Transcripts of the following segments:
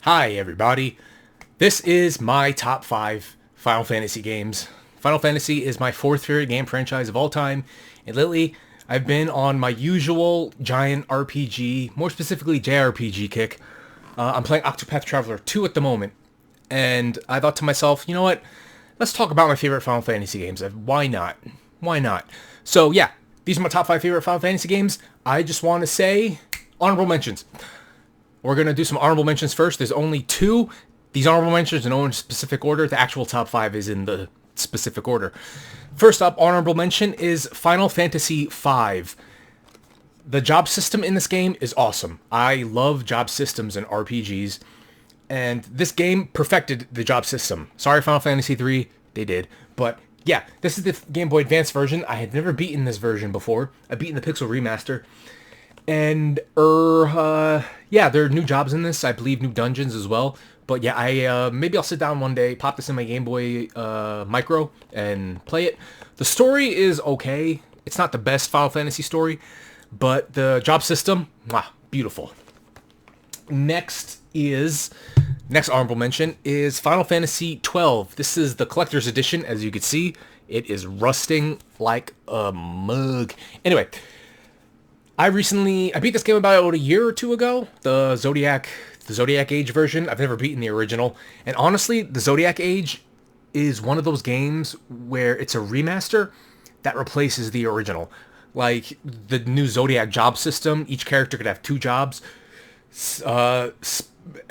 Hi everybody, this is my top 5 Final Fantasy games. Final Fantasy is my 4th favorite game franchise of all time, and lately I've been on my usual giant RPG, more specifically JRPG kick. I'm playing Octopath Traveler 2 at the moment, and I thought to myself, you know what, let's talk about my favorite Final Fantasy games. Why not? Why not? So yeah, these are my top 5 favorite Final Fantasy games. I just want to say honorable mentions. We're going to do some honorable mentions first. There's only 2. These honorable mentions are in no specific order. The actual top 5 is in the specific order. First up, honorable mention is Final Fantasy V. The job system in this game is awesome. I love job systems in RPGs. And this game perfected the job system. Sorry, Final Fantasy III, they did. But yeah, this is the Game Boy Advance version. I had never beaten this version before. I've beaten the Pixel Remaster. And, yeah, there are new jobs in this. I believe new dungeons as well. But yeah, maybe I'll sit down one day, pop this in my Game Boy Micro, and play it. The story is okay. It's not the best Final Fantasy story, but the job system, beautiful. Next honorable mention is Final Fantasy XII. This is the collector's edition, as you can see. It is rusting like a mug. Anyway, I beat this game about a year or two ago, the Zodiac Age version. I've never beaten the original. And honestly, the Zodiac Age is one of those games where it's a remaster that replaces the original. Like, the new Zodiac job system, each character could have 2 jobs.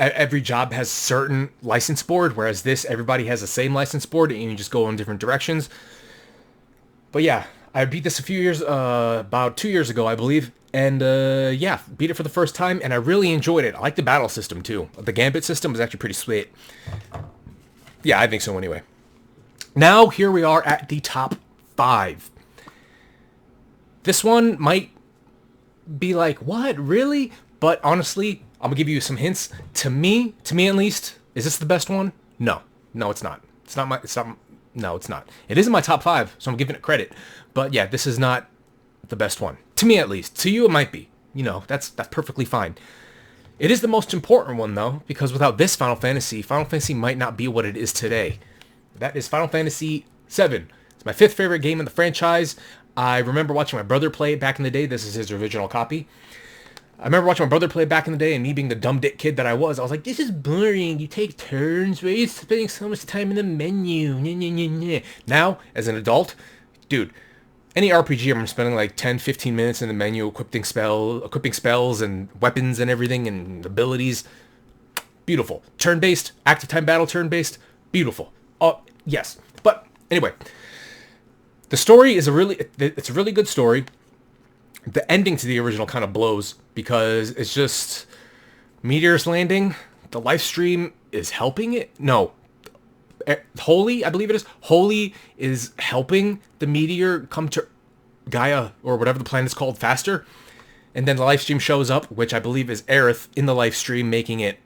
Every job has certain license board, whereas this, everybody has the same license board, and you just go in different directions. But yeah, I beat this about 2 years ago, I believe. And yeah, beat it for the first time, and I really enjoyed it. I like the battle system, too. The Gambit system was actually pretty sweet. Yeah, I think so anyway. Now, here we are at the top 5. This one might be like, what, really? But honestly, I'm going to give you some hints. To me at least, is this the best one? No. No, it's not. No, it's not. It is in my top 5, so I'm giving it credit. But yeah, this is not the best one. To me, at least. To you, it might be. You know, that's perfectly fine. It is the most important one, though, because without this Final Fantasy might not be what it is today. That is Final Fantasy VII. It's my 5th favorite game in the franchise. I remember watching my brother play it back in the day. This is his original copy. I remember watching my brother play it back in the day, and me being the dumb dick kid that I was like, this is boring. You take turns. Why are you spending so much time in the menu? Now, as an adult, dude, any RPG, I'm spending like 10, 15 minutes in the menu equipping spells and weapons and everything and abilities. Beautiful. Turn-based, active time battle turn-based, beautiful. Oh, yes. But anyway, the story is it's a really good story. The ending to the original kind of blows because it's just meteors landing. The live stream is helping it. No. Holy, I believe it is. Holy is helping the meteor come to Gaia, or whatever the planet is called, faster. And then the live stream shows up, which I believe is Aerith in the live stream, making it,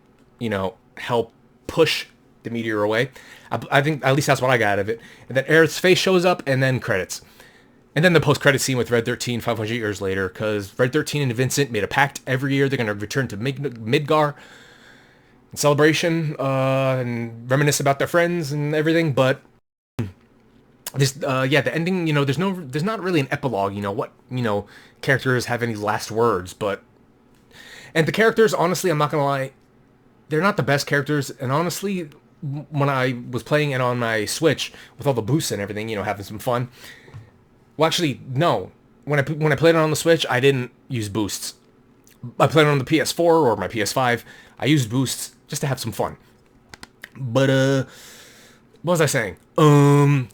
help push the meteor away. I think at least that's what I got out of it. And then Aerith's face shows up, and then credits. And then the post-credit scene with Red 13 500 years later, because Red 13 and Vincent made a pact every year. They're going to return to Midgar in celebration and reminisce about their friends and everything. But this, the ending, there's not really an epilogue. Characters have any last words, and the characters, honestly, I'm not gonna lie, they're not the best characters. And honestly, when I was playing it on my Switch with all the boosts and everything, having some fun. Well, actually, no. When I played it on the Switch, I didn't use boosts. I played it on the PS4 or my PS5. I used boosts just to have some fun. But what was I saying?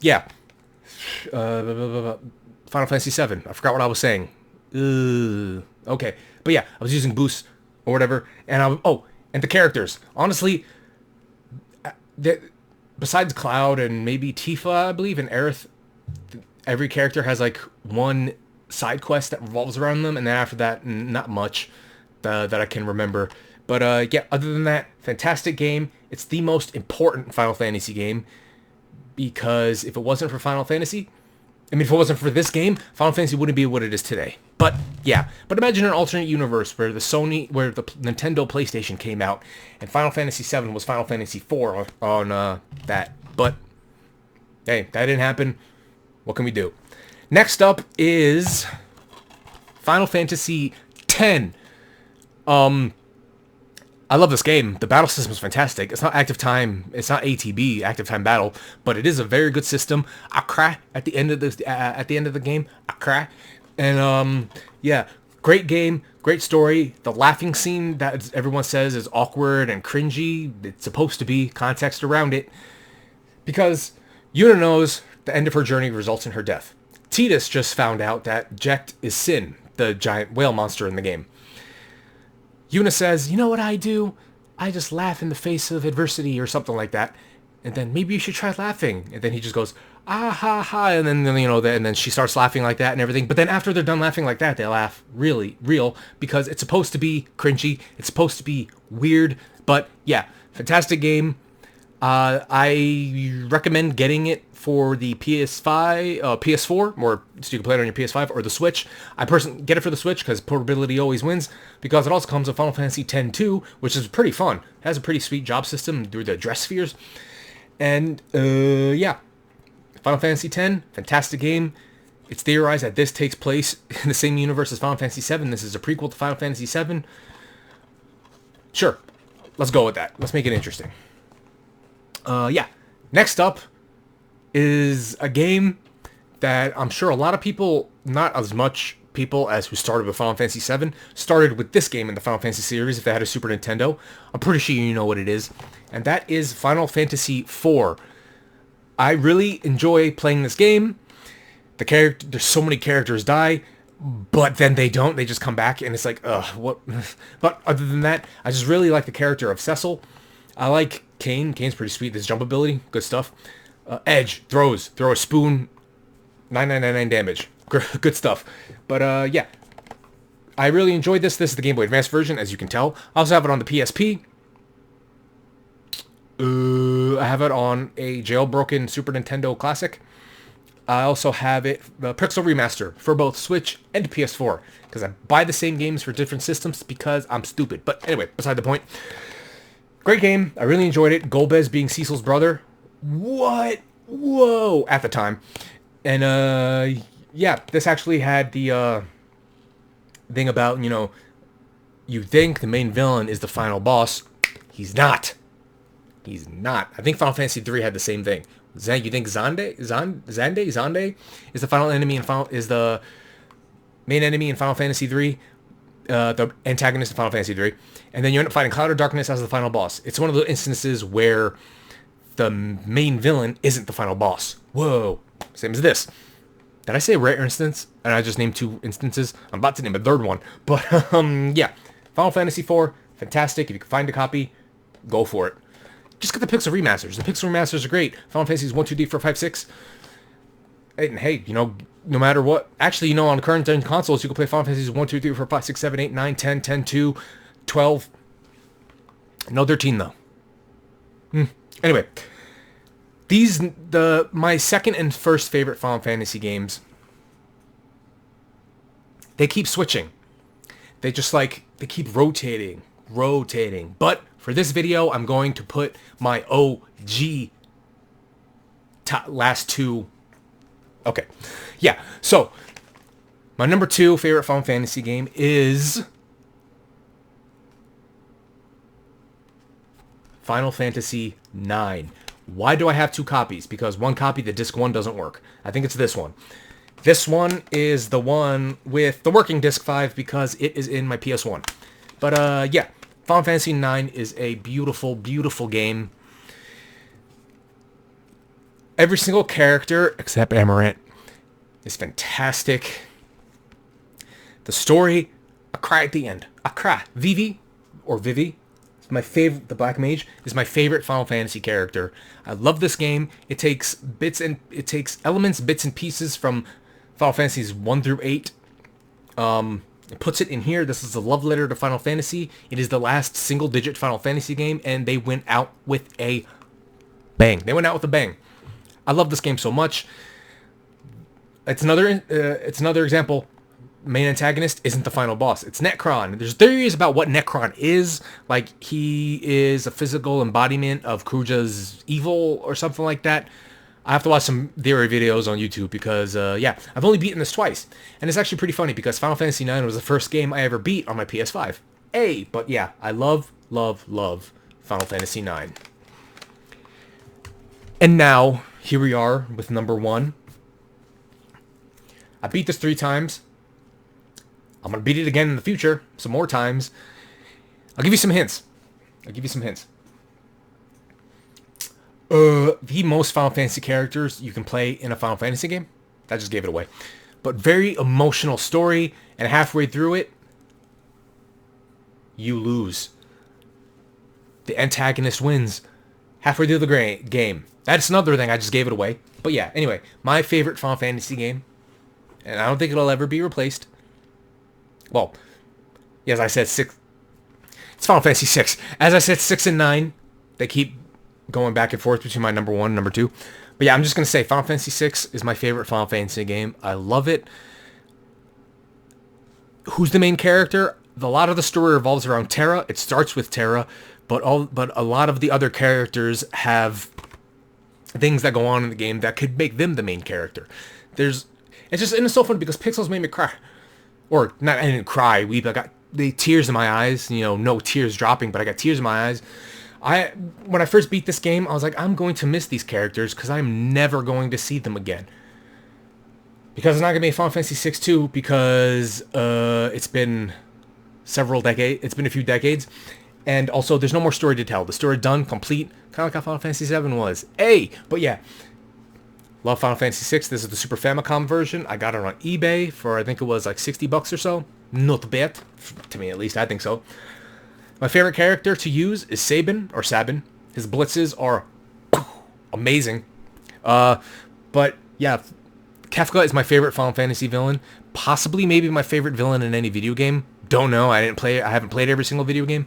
Yeah. Final Fantasy VII. I forgot what I was saying. Okay. But yeah, I was using boosts or whatever. And and the characters. Honestly, besides Cloud and maybe Tifa, I believe, and Aerith, every character has like one side quest that revolves around them, and then after that, not much that I can remember. But yeah, other than that, fantastic game. It's the most important Final Fantasy game, because if it wasn't for this game, Final Fantasy wouldn't be what it is today. But yeah, but imagine an alternate universe where the Nintendo PlayStation came out, and Final Fantasy VII was Final Fantasy IV on that. But hey, that didn't happen. What can we do? Next up is Final Fantasy X. I love this game. The battle system is fantastic. It's not active time. It's not ATB, active time battle, but it is a very good system. I cry at the end of the game. I cry, and yeah, great game, great story. The laughing scene that everyone says is awkward and cringy. It's supposed to be context around it, because Yuna knows the end of her journey results in her death. Tidus just found out that Jecht is Sin, the giant whale monster in the game. Yuna says, you know what I do? I just laugh in the face of adversity or something like that. And then maybe you should try laughing. And then he just goes, ah ha ha. And then and then she starts laughing like that and everything. But then after they're done laughing like that, they laugh really real, because it's supposed to be cringy. It's supposed to be weird. But yeah, fantastic game. I recommend getting it for the PS4, or so you can play it on your PS5 or the Switch. I personally get it for the Switch because portability always wins, because it also comes with Final Fantasy X-2, which is pretty fun. It has a pretty sweet job system through the dress spheres. And, yeah. Final Fantasy X, fantastic game. It's theorized that this takes place in the same universe as Final Fantasy VII. This is a prequel to Final Fantasy VII. Sure. Let's go with that. Let's make it interesting. Yeah. Next up is a game that I'm sure a lot of people, not as much people as who started with Final Fantasy VII, started with this game in the Final Fantasy series if they had a Super Nintendo. I'm pretty sure you know what it is. And that is Final Fantasy IV. I really enjoy playing this game. There's so many characters die, but then they don't. They just come back, and it's like, ugh, what? But other than that, I just really like the character of Cecil. I like Kain. Kain's pretty sweet. This jump ability, good stuff. Edge, throw a spoon, 9999 damage. Good stuff. But yeah, I really enjoyed this. This is the Game Boy Advance version, as you can tell. I also have it on the PSP. I have it on a jailbroken Super Nintendo Classic. I also have it, the Pixel Remaster, for both Switch and PS4, because I buy the same games for different systems because I'm stupid. But anyway, beside the point. Great game. I really enjoyed it. Golbez being Cecil's brother. What? Whoa! At the time. And, yeah, this actually had the, thing about, you think the main villain is the final boss. He's not. He's not. I think Final Fantasy III had the same thing. You think Xande is the final enemy is the main enemy in Final Fantasy III, the antagonist in Final Fantasy III, and then you end up fighting Cloud of Darkness as the final boss. It's one of the instances where the main villain isn't the final boss. Whoa. Same as this. Did I say rare instance? And I just named 2 instances. I'm about to name a 3rd one. But, yeah. Final Fantasy IV, fantastic. If you can find a copy, go for it. Just get the Pixel Remasters. The Pixel Remasters are great. Final Fantasies 1, 2, 3, 4, 5, 6. And hey, no matter what. Actually, on current gen consoles, you can play Final Fantasies 1, 2, 3, 4, 5, 6, 7, 8, 9, 10, 10, 2, 12. No 13, though. Anyway. My second and first favorite Final Fantasy games, they keep switching. They just they keep rotating. But for this video, I'm going to put my OG last 2. Okay. Yeah. So, my number 2 favorite Final Fantasy game is Final Fantasy IX. Why do I have 2 copies? Because one copy, the disc 1, doesn't work. I think it's this one. This one is the one with the working disc 5 because it is in my PS1. But, yeah. Final Fantasy IX is a beautiful, beautiful game. Every single character, except Amarant, is fantastic. The story, I cry at the end. I cry. Vivi, my favorite, the Black Mage, is my favorite Final Fantasy character. I love this game. It takes elements, bits and pieces from Final Fantasies 1 through 8. It puts it in here. This is a love letter to Final Fantasy. It is the last single-digit Final Fantasy game, and they went out with a bang. I love this game so much. It's another example main antagonist isn't the final boss. It's Necron. There's theories about what Necron is. Like, he is a physical embodiment of Kruja's evil or something like that. I have to watch some theory videos on YouTube because, yeah, I've only beaten this twice. And it's actually pretty funny because Final Fantasy IX was the first game I ever beat on my PS5. But yeah, I love, love, love Final Fantasy IX. And now, here we are with number 1. I beat this 3 times. I'm going to beat it again in the future, some more times. I'll give you some hints. The most Final Fantasy characters you can play in a Final Fantasy game. That just gave it away. But very emotional story, and halfway through it, you lose. The antagonist wins halfway through the game. That's another thing, I just gave it away. But yeah, anyway, my favorite Final Fantasy game, and I don't think it'll ever be replaced. Well, as I said, 6. It's Final Fantasy VI. As I said, 6 and 9, they keep going back and forth between my number 1 and number 2. But yeah, I'm just going to say Final Fantasy VI is my favorite Final Fantasy game. I love it. Who's the main character? A lot of the story revolves around Terra. It starts with Terra, but a lot of the other characters have things that go on in the game that could make them the main character. It's so funny because Pixels made me cry. Or, not, I didn't cry, weep. I got the tears in my eyes. No tears dropping, but I got tears in my eyes. When I first beat this game, I was like, I'm going to miss these characters because I'm never going to see them again. Because it's not going to be Final Fantasy VI 2 because it's been it's been a few decades. And also, there's no more story to tell. The story done, complete, kind of like how Final Fantasy VII was. But yeah. Love Final Fantasy VI. This is the Super Famicom version. I got it on eBay for, I think it was like $60 or so. Not bad. To me, at least. I think so. My favorite character to use is Sabin, or Sabin. His blitzes are amazing. But yeah, Kefka is my favorite Final Fantasy villain. Possibly maybe my favorite villain in any video game. Don't know. I haven't played every single video game.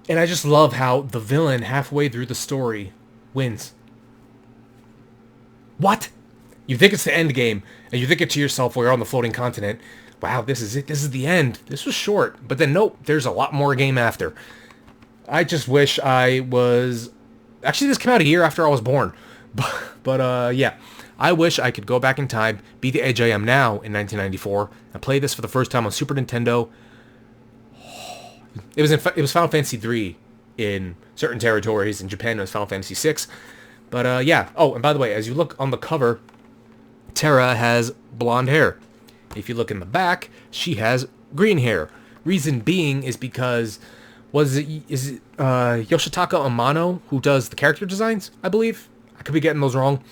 And I just love how the villain halfway through the story wins. What? You think it's the end game, and you think it to yourself while you're on the floating continent. Wow, this is it. This is the end. This was short. But then, nope, there's a lot more game after. I just wish I was... Actually, this came out a year after I was born. But yeah. I wish I could go back in time, be the age I am now in 1994, and play this for the first time on Super Nintendo. It was Final Fantasy III in certain territories. In Japan, it was Final Fantasy VI. But yeah. Oh, and by the way, as you look on the cover, Terra has blonde hair. If you look in the back, she has green hair. Reason being is because is it Yoshitaka Amano who does the character designs, I believe? I could be getting those wrong.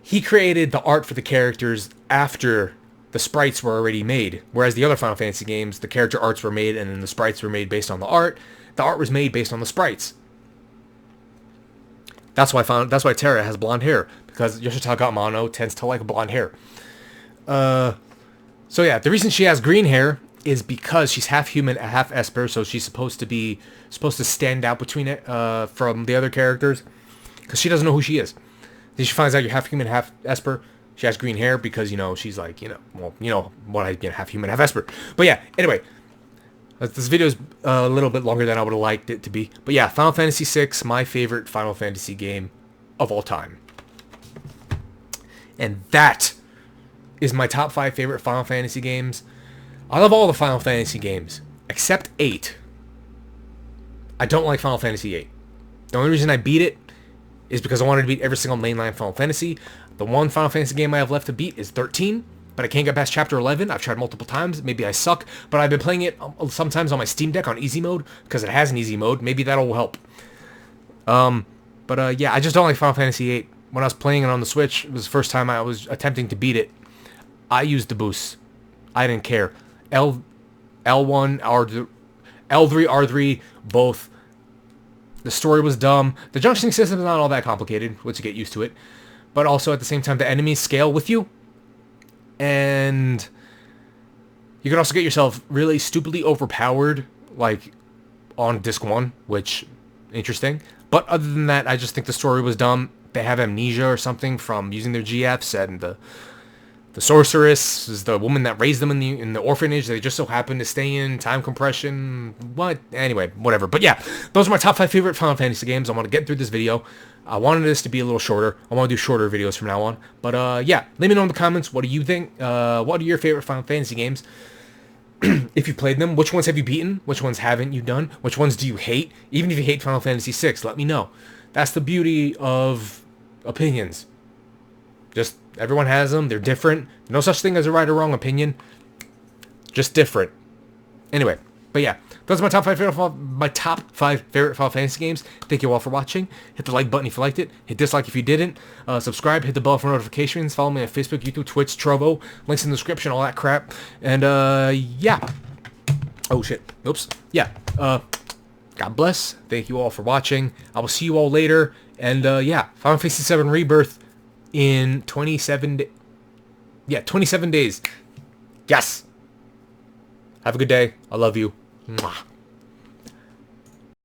He created the art for the characters after the sprites were already made. Whereas the other Final Fantasy games, the character arts were made and then the sprites were made based on the art. The art was made based on the sprites. That's why Terra has blonde hair, because Yoshitaka Amano tends to like blonde hair. So yeah, the reason she has green hair is because she's half human, half Esper, so she's supposed to stand out between it from the other characters, because she doesn't know who she is. Then she finds out you're half human, half Esper. She has green hair because she's like half human, half Esper. But yeah, anyway. This video is a little bit longer than I would have liked it to be. But yeah, Final Fantasy VI, my favorite Final Fantasy game of all time. And that is my top 5 favorite Final Fantasy games. I love all the Final Fantasy games, except 8. I don't like Final Fantasy VIII. The only reason I beat it is because I wanted to beat every single mainline Final Fantasy. The one Final Fantasy game I have left to beat is 13. But I can't get past Chapter 11. I've tried multiple times. Maybe I suck. But I've been playing it sometimes on my Steam Deck on easy mode, because it has an easy mode. Maybe that'll help. Yeah, I just don't like Final Fantasy VIII. When I was playing it on the Switch, it was the first time I was attempting to beat it. I used the boost. I didn't care. L1, L3, R3, both. The story was dumb. The junctioning system is not all that complicated once you get used to it. But also, at the same time, the enemies scale with you. And you can also get yourself really stupidly overpowered, like, on Disc 1, which, interesting. But other than that, I just think the story was dumb. They have amnesia or something from using their GFs, and The sorceress is the woman that raised them in the orphanage. They just so happen to stay in. Time compression. What? Anyway, whatever. But yeah, those are my top 5 favorite Final Fantasy games. I want to get through this video. I wanted this to be a little shorter. I want to do shorter videos from now on. But yeah, let me know in the comments. What do you think? What are your favorite Final Fantasy games? If you played them, which ones have you beaten? Which ones haven't you done? Which ones do you hate? Even if you hate Final Fantasy VI, let me know. That's the beauty of opinions. Just everyone has them. They're different. No such thing as a right or wrong opinion. Just different. Anyway, but yeah, those are my top 5 favorite Final Fantasy games. Thank you all for watching. Hit the like button if you liked it. Hit dislike if you didn't. Subscribe. Hit the bell for notifications. Follow me on Facebook, YouTube, Twitch, Trovo. Links in the description. All that crap. And yeah. Oh shit. Oops. Yeah. God bless. Thank you all for watching. I will see you all later. And yeah, Final Fantasy VII Rebirth in 27 days. Yes. Have a good day. I love you. Mwah.